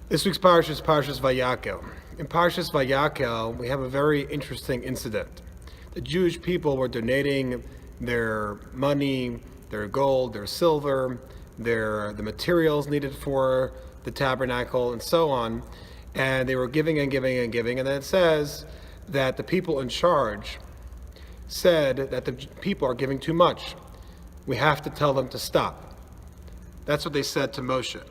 This week's Parshas is Parshas Va'Yakhel. In Parshas Va'Yakhel, we have a very interesting incident. The Jewish people were donating their money, their gold, their silver, the materials needed for the tabernacle, and so on. And they were giving and giving and giving. And then it says that the people in charge said that the people are giving too much. We have to tell them to stop. That's what they said to Moshe.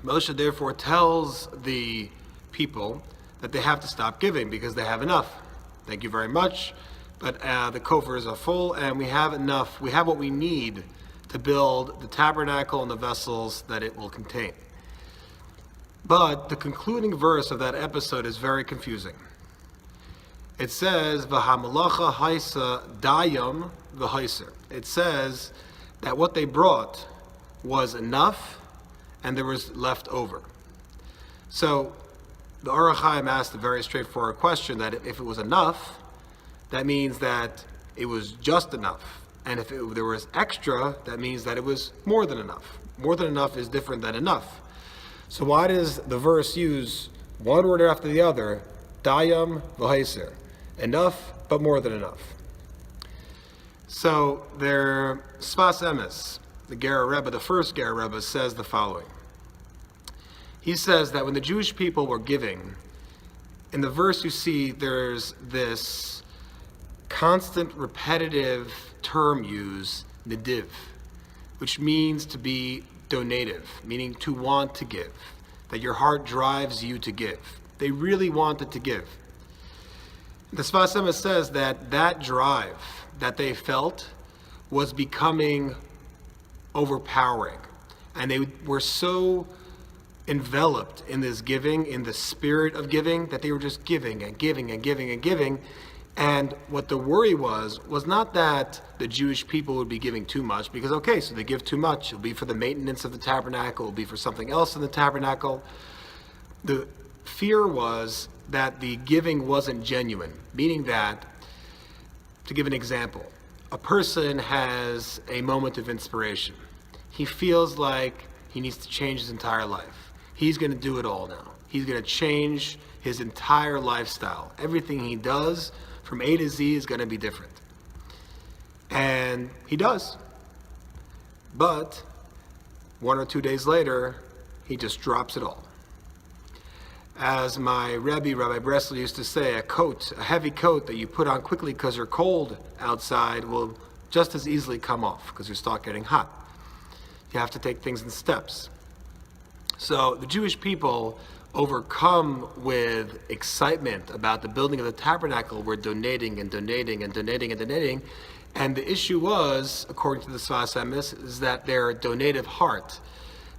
Moshe therefore tells the people that they have to stop giving because they have enough. Thank you very much, but the coffers are full and we have enough. We have what we need to build the tabernacle and the vessels that it will contain. But the concluding verse of that episode is very confusing. It says, V'hamalacha haisa dayam v'haiser. It says that what they brought was enough and there was left over. So the Orach Chaim asked a very straightforward question, that if it was enough, that means that it was just enough. And if there was extra, that means that it was more than enough. More than enough is different than enough. So why does the verse use one word after the other, dayam v'haiser? Enough, but more than enough. So their Sfas Emes, the Ger Rebbe, the first Ger Rebbe, says the following. He says that when the Jewish people were giving, in the verse you see there's this constant repetitive term used, nediv, which means to be donative, meaning to want to give, that your heart drives you to give. They really wanted to give. The Sfas Emes says that drive that they felt was becoming overpowering, and they were so enveloped in this giving, in the spirit of giving, that they were just giving and giving and giving and giving. And what the worry was not that the Jewish people would be giving too much, because okay, so they give too much, it'll be for the maintenance of the tabernacle, it'll be for something else in the tabernacle. The fear was that the giving wasn't genuine, meaning that, to give an example, a person has a moment of inspiration. He feels like he needs to change his entire life. He's going to do it all now. He's going to change his entire lifestyle. Everything he does from A to Z is going to be different. And he does. But 1 or 2 days later, he just drops it all. As my Rebbe, Rabbi Bresley, used to say, a heavy coat that you put on quickly because you're cold outside will just as easily come off because you start getting hot. You have to take things in steps. So the Jewish people, overcome with excitement about the building of the tabernacle, were donating and donating and donating and donating. And the issue was, according to the Sfas Emes, is that their donative heart,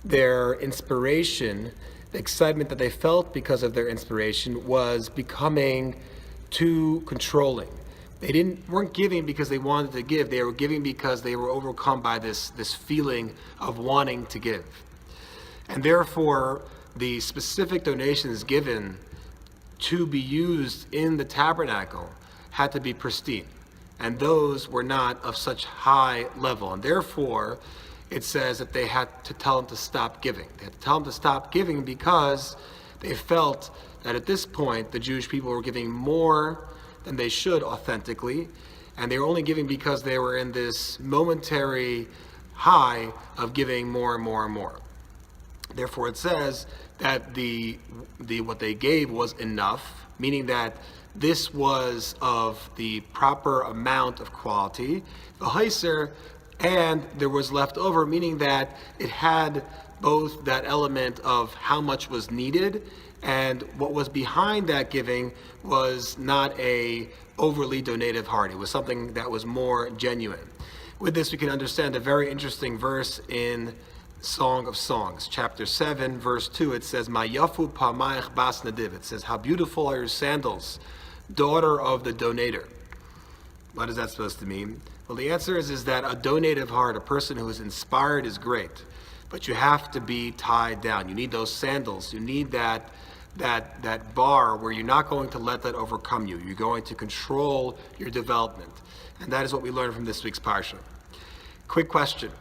their inspiration, the excitement that they felt because of their inspiration was becoming too controlling. They weren't giving because they wanted to give. They were giving because they were overcome by this feeling of wanting to give. And therefore, the specific donations given to be used in the tabernacle had to be pristine. And those were not of such high level. And therefore, it says that they had to tell them to stop giving. They had to tell them to stop giving because they felt that at this point, the Jewish people were giving more than they should authentically, and they were only giving because they were in this momentary high of giving more and more and more. Therefore, it says that the what they gave was enough, meaning that this was of the proper amount of quality, the heiser, and there was left over, meaning that it had both that element of how much was needed, and what was behind that giving was not a overly donative heart. It was something that was more genuine. With this, we can understand a very interesting verse in Song of Songs, chapter 7, verse 2. It says, "Ma yafu pamayach bas nadiv." It says, "How beautiful are your sandals, daughter of the donator." What is that supposed to mean? Well, the answer is that a donative heart, a person who is inspired, is great, but you have to be tied down. You need those sandals. You need that bar where you're not going to let that overcome you. You're going to control your development. And that is what we learned from this week's Parsha. Quick question.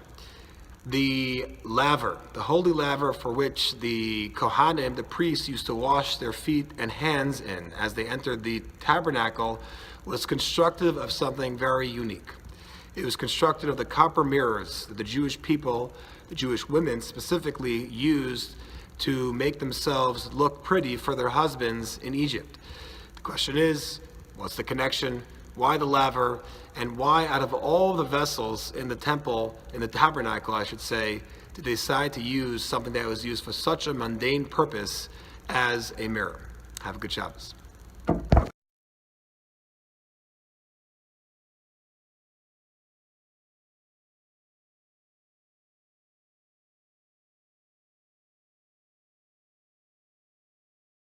the laver, the holy laver for which the Kohanim, the priests, used to wash their feet and hands in as they entered the tabernacle, was constructive of something very unique. It was constructed of the copper mirrors that the Jewish people, the Jewish women specifically, used to make themselves look pretty for their husbands in Egypt. The question is, what's the connection? Why the laver? And why, out of all the vessels in the temple, in the tabernacle, I should say, did they decide to use something that was used for such a mundane purpose as a mirror? Have a good Shabbos.